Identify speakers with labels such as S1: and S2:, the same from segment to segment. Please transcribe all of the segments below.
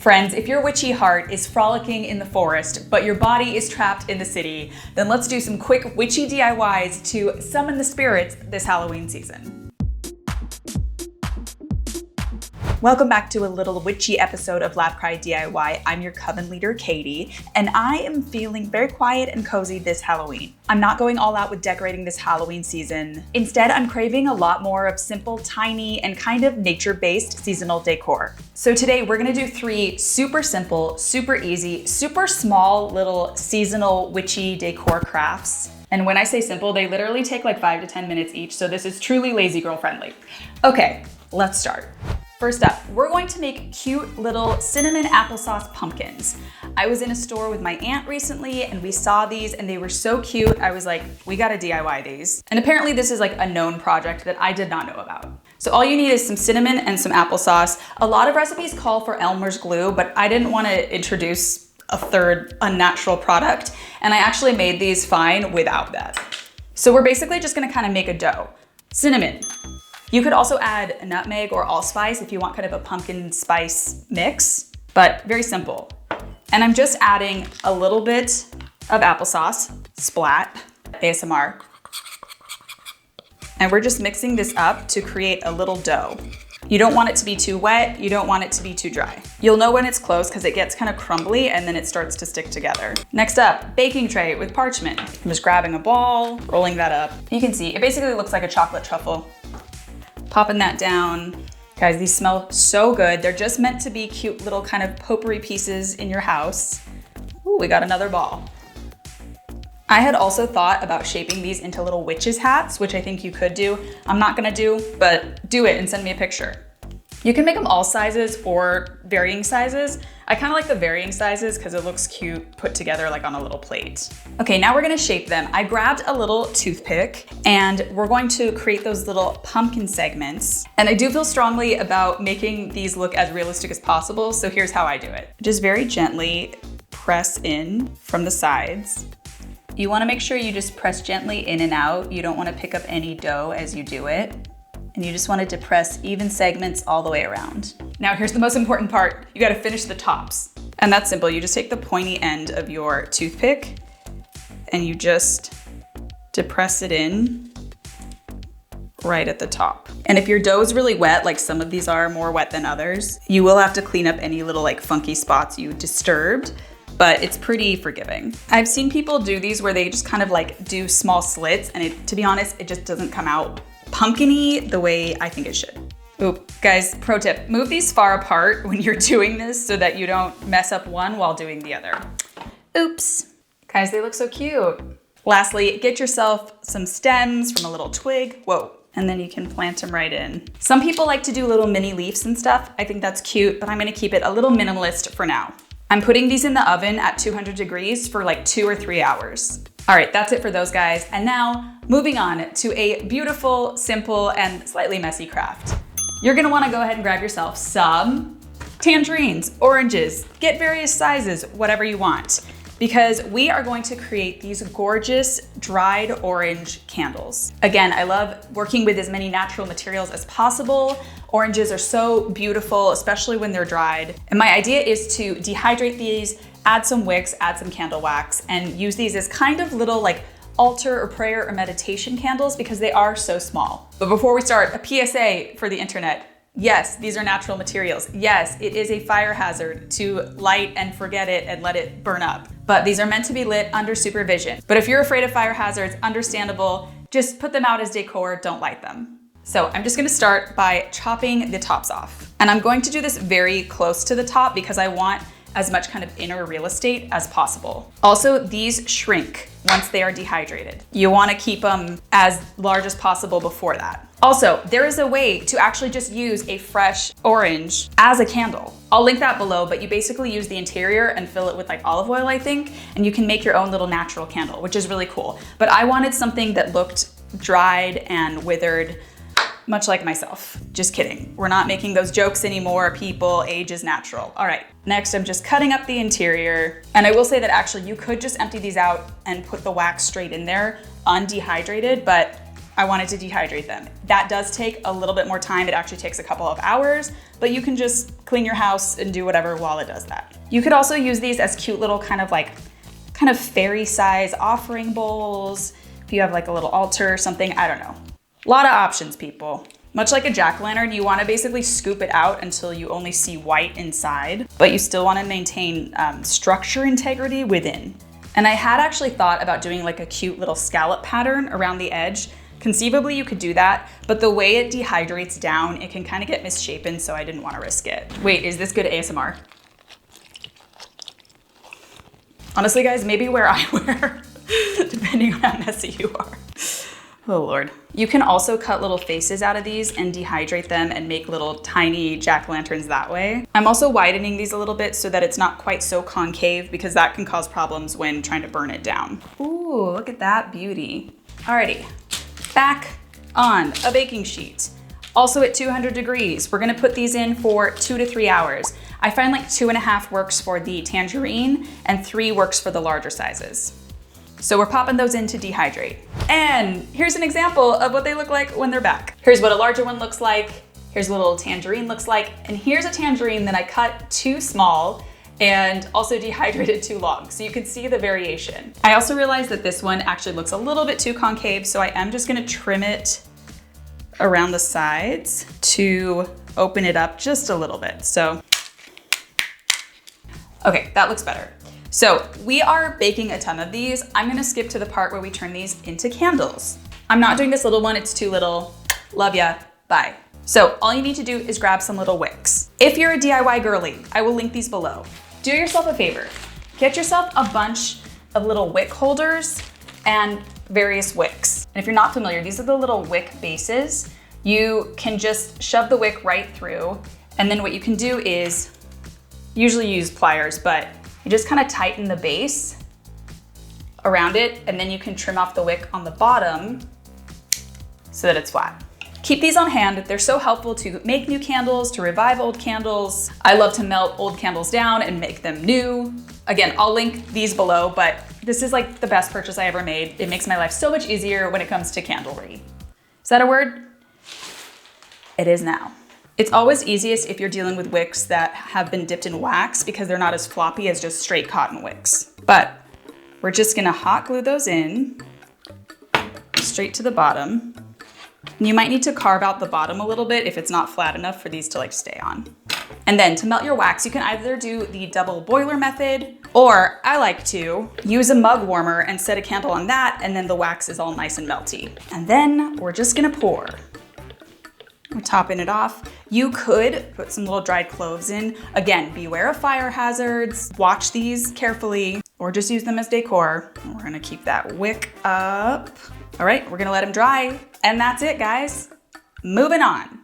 S1: Friends, if your witchy heart is frolicking in the forest, but your body is trapped in the city, then let's do some quick witchy DIYs to summon the spirits this Halloween season. Welcome back to a little witchy episode of Lab Cry DIY. I'm your coven leader, Katie, and I am feeling very quiet and cozy this Halloween. I'm not going all out with decorating this Halloween season. Instead, I'm craving a lot more of simple, tiny, and kind of nature-based seasonal decor. So today we're gonna do 3 super simple, super easy, super small little seasonal witchy decor crafts. And when I say simple, they literally take like 5 to 10 minutes each, so this is truly lazy girl friendly. Okay, let's start. First up, we're going to make cute little cinnamon applesauce pumpkins. I was in a store with my aunt recently and we saw these and they were so cute. I was like, we gotta DIY these. And apparently this is like a known project that I did not know about. So all you need is some cinnamon and some applesauce. A lot of recipes call for Elmer's glue, but I didn't want to introduce a third unnatural product. And I actually made these fine without that. So we're basically just gonna kind of make a dough. Cinnamon. You could also add a nutmeg or allspice if you want kind of a pumpkin spice mix, but very simple. And I'm just adding a little bit of applesauce, splat, ASMR. And we're just mixing this up to create a little dough. You don't want it to be too wet, you don't want it to be too dry. You'll know when it's close because it gets kind of crumbly and then it starts to stick together. Next up, baking tray with parchment. I'm just grabbing a ball, rolling that up. You can see, it basically looks like a chocolate truffle. Popping that down. Guys, these smell so good. They're just meant to be cute little kind of potpourri pieces in your house. Ooh, we got another ball. I had also thought about shaping these into little witches hats, which I think you could do. I'm not gonna do, but do it and send me a picture. You can make them all sizes or varying sizes. I kind of like the varying sizes because it looks cute put together like on a little plate. Okay, now we're gonna shape them. I grabbed a little toothpick and we're going to create those little pumpkin segments. And I do feel strongly about making these look as realistic as possible, so here's how I do it. Just very gently press in from the sides. You wanna make sure you just press gently in and out. You don't wanna pick up any dough as you do it. And you just wanted to press even segments all the way around. Now here's the most important part. You gotta finish the tops. And that's simple. You just take the pointy end of your toothpick and you just depress it in right at the top. And if your dough is really wet, like some of these are more wet than others, you will have to clean up any little like funky spots you disturbed, but it's pretty forgiving. I've seen people do these where they just kind of like do small slits and to be honest, it just doesn't come out pumpkin-y the way I think it should. Oop, guys, pro tip, move these far apart when you're doing this so that you don't mess up one while doing the other. Oops. Guys, they look so cute. Lastly, get yourself some stems from a little twig. Whoa. And then you can plant them right in. Some people like to do little mini leaves and stuff. I think that's cute, but I'm gonna keep it a little minimalist for now. I'm putting these in the oven at 200 degrees for like 2 or 3 hours. All right, that's it for those guys. And now moving on to a beautiful, simple, and slightly messy craft. You're gonna wanna go ahead and grab yourself some tangerines, oranges, get various sizes, whatever you want, because we are going to create these gorgeous dried orange candles. Again, I love working with as many natural materials as possible. Oranges are so beautiful, especially when they're dried. And my idea is to dehydrate these, add some wicks, add some candle wax, and use these as kind of little like altar or prayer or meditation candles because they are so small. But before we start, a PSA for the internet. Yes, these are natural materials. Yes, it is a fire hazard to light and forget it and let it burn up. But these are meant to be lit under supervision. But if you're afraid of fire hazards, understandable, just put them out as decor, don't light them. So I'm just gonna start by chopping the tops off. And I'm going to do this very close to the top because I want as much kind of inner real estate as possible. Also, these shrink once they are dehydrated. You wanna keep them as large as possible before that. Also, there is a way to actually just use a fresh orange as a candle. I'll link that below, but you basically use the interior and fill it with like olive oil, I think, and you can make your own little natural candle, which is really cool. But I wanted something that looked dried and withered, much like myself. Just kidding. We're not making those jokes anymore, people. Age is natural. All right, next I'm just cutting up the interior. And I will say that actually you could just empty these out and put the wax straight in there, undehydrated, but I wanted to dehydrate them. That does take a little bit more time. It actually takes a couple of hours, but you can just clean your house and do whatever while it does that. You could also use these as cute little kind of fairy size offering bowls. If you have like a little altar or something, I don't know. A lot of options, people. Much like a jack-o'-lantern, you wanna basically scoop it out until you only see white inside, but you still wanna maintain structure integrity within. And I had actually thought about doing like a cute little scallop pattern around the edge. Conceivably, you could do that, but the way it dehydrates down, it can kind of get misshapen, so I didn't want to risk it. Wait, is this good ASMR? Honestly, guys, maybe wear eyewear, depending on how messy you are. Oh Lord. You can also cut little faces out of these and dehydrate them and make little tiny jack-o'-lanterns that way. I'm also widening these a little bit so that it's not quite so concave, because that can cause problems when trying to burn it down. Ooh, look at that beauty. Alrighty, back on a baking sheet. Also at 200 degrees. We're gonna put these in for 2 to 3 hours. I find like 2.5 works for the tangerine and 3 works for the larger sizes. So we're popping those in to dehydrate. And here's an example of what they look like when they're back. Here's what a larger one looks like. Here's what a little tangerine looks like. And here's a tangerine that I cut too small and also dehydrated too long. So you can see the variation. I also realized that this one actually looks a little bit too concave. So I am just gonna trim it around the sides to open it up just a little bit. So, okay, that looks better. So we are baking a ton of these. I'm gonna skip to the part where we turn these into candles. I'm not doing this little one, it's too little. Love ya, bye. So all you need to do is grab some little wicks. If you're a DIY girly, I will link these below. Do yourself a favor. Get yourself a bunch of little wick holders and various wicks. And if you're not familiar, these are the little wick bases. You can just shove the wick right through, and then what you can do is, usually use pliers, but you just kind of tighten the base around it, and then you can trim off the wick on the bottom so that it's flat. Keep these on hand. They're so helpful to make new candles, to revive old candles. I love to melt old candles down and make them new. Again, I'll link these below, but this is like the best purchase I ever made. It makes my life so much easier when it comes to candlery. Is that a word? It is now. It's always easiest if you're dealing with wicks that have been dipped in wax, because they're not as floppy as just straight cotton wicks. But we're just gonna hot glue those in straight to the bottom. And you might need to carve out the bottom a little bit if it's not flat enough for these to like stay on. And then to melt your wax, you can either do the double boiler method, or I like to use a mug warmer and set a candle on that, and then the wax is all nice and melty. And then we're just gonna pour. We're topping it off. You could put some little dried cloves in. Again, beware of fire hazards. Watch these carefully, or just use them as decor. We're gonna keep that wick up. All right, we're gonna let them dry. And that's it, guys. Moving on.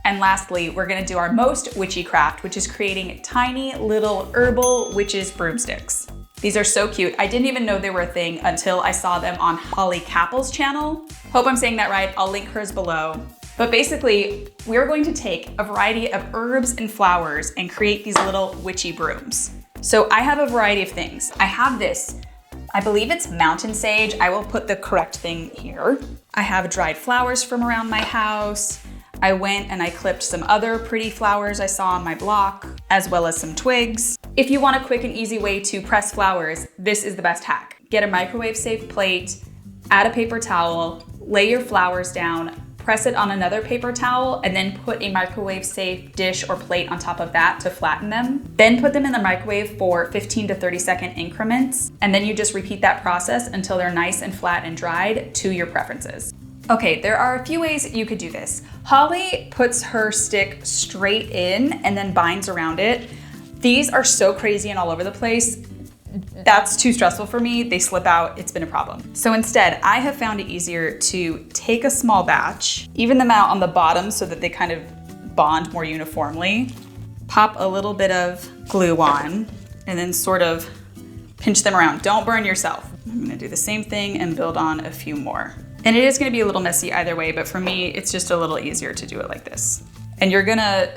S1: And lastly, we're gonna do our most witchy craft, which is creating tiny little herbal witches broomsticks. These are so cute. I didn't even know they were a thing until I saw them on Holly Capple's channel. Hope I'm saying that right. I'll link hers below. But basically, we're going to take a variety of herbs and flowers and create these little witchy brooms. So I have a variety of things. I have this, I believe it's mountain sage. I will put the correct thing here. I have dried flowers from around my house. I went and I clipped some other pretty flowers I saw on my block, as well as some twigs. If you want a quick and easy way to press flowers, this is the best hack. Get a microwave safe plate, add a paper towel, lay your flowers down, press it on another paper towel, and then put a microwave safe dish or plate on top of that to flatten them. Then put them in the microwave for 15 to 30-second increments. And then you just repeat that process until they're nice and flat and dried to your preferences. Okay, there are a few ways you could do this. Holly puts her stick straight in and then binds around it. These are so crazy and all over the place. That's too stressful for me. They slip out, it's been a problem. So instead, I have found it easier to take a small batch, even them out on the bottom so that they kind of bond more uniformly, pop a little bit of glue on, and then sort of pinch them around. Don't burn yourself. I'm gonna do the same thing and build on a few more. And it is gonna be a little messy either way, but for me, it's just a little easier to do it like this. And you're gonna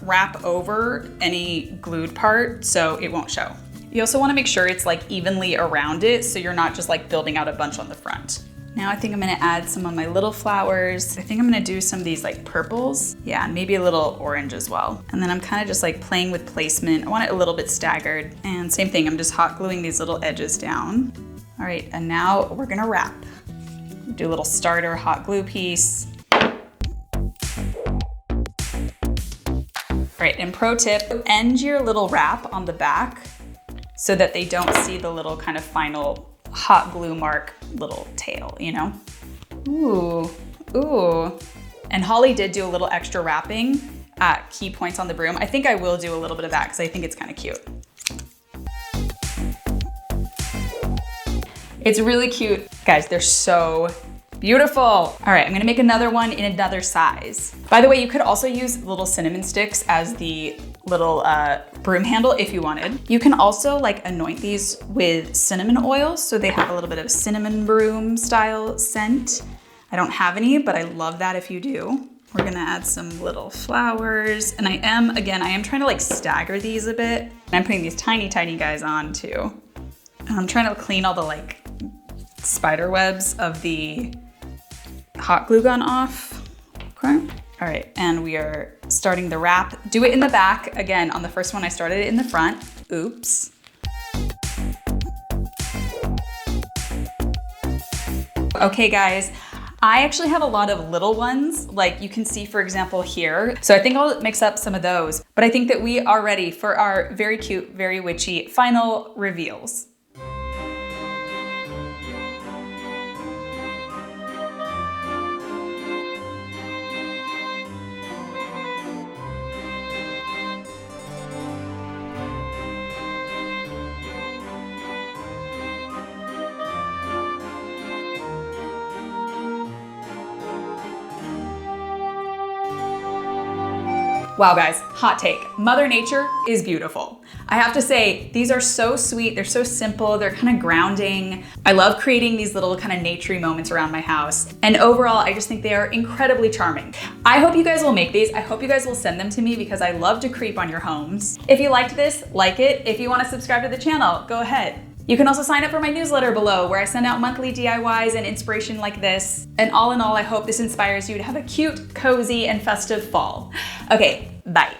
S1: wrap over any glued part so it won't show. You also wanna make sure it's like evenly around it so you're not just like building out a bunch on the front. Now I think I'm gonna add some of my little flowers. I think I'm gonna do some of these like purples. Yeah, and maybe a little orange as well. And then I'm kind of just like playing with placement. I want it a little bit staggered. And same thing, I'm just hot gluing these little edges down. All right, and now we're gonna wrap. Do a little starter hot glue piece. All right, and pro tip, end your little wrap on the back so that they don't see the little kind of final hot glue mark little tail, you know? Ooh, ooh. And Holly did do a little extra wrapping at key points on the broom. I think I will do a little bit of that because I think it's kind of cute. It's really cute. Guys, they're so beautiful. All right, I'm gonna make another one in another size. By the way, you could also use little cinnamon sticks as the little broom handle if you wanted. You can also like anoint these with cinnamon oil so they have a little bit of cinnamon broom style scent. I don't have any, but I love that if you do. We're gonna add some little flowers. And I am trying to like stagger these a bit. And I'm putting these tiny, tiny guys on too. And I'm trying to clean all the like spider webs of the hot glue gun off. Okay. All right, and we are starting the wrap. Do it in the back. Again, on the first one, I started it in the front. Oops. Okay, guys, I actually have a lot of little ones, like you can see, for example, here. So I think I'll mix up some of those, but I think that we are ready for our very cute, very witchy final reveals. Wow guys, hot take. Mother Nature is beautiful. I have to say, these are so sweet, they're so simple, they're kind of grounding. I love creating these little kind of naturey moments around my house. And overall, I just think they are incredibly charming. I hope you guys will make these. I hope you guys will send them to me because I love to creep on your homes. If you liked this, like it. If you want to subscribe to the channel, go ahead. You can also sign up for my newsletter below where I send out monthly DIYs and inspiration like this. And all in all, I hope this inspires you to have a cute, cozy, and festive fall. Okay, bye.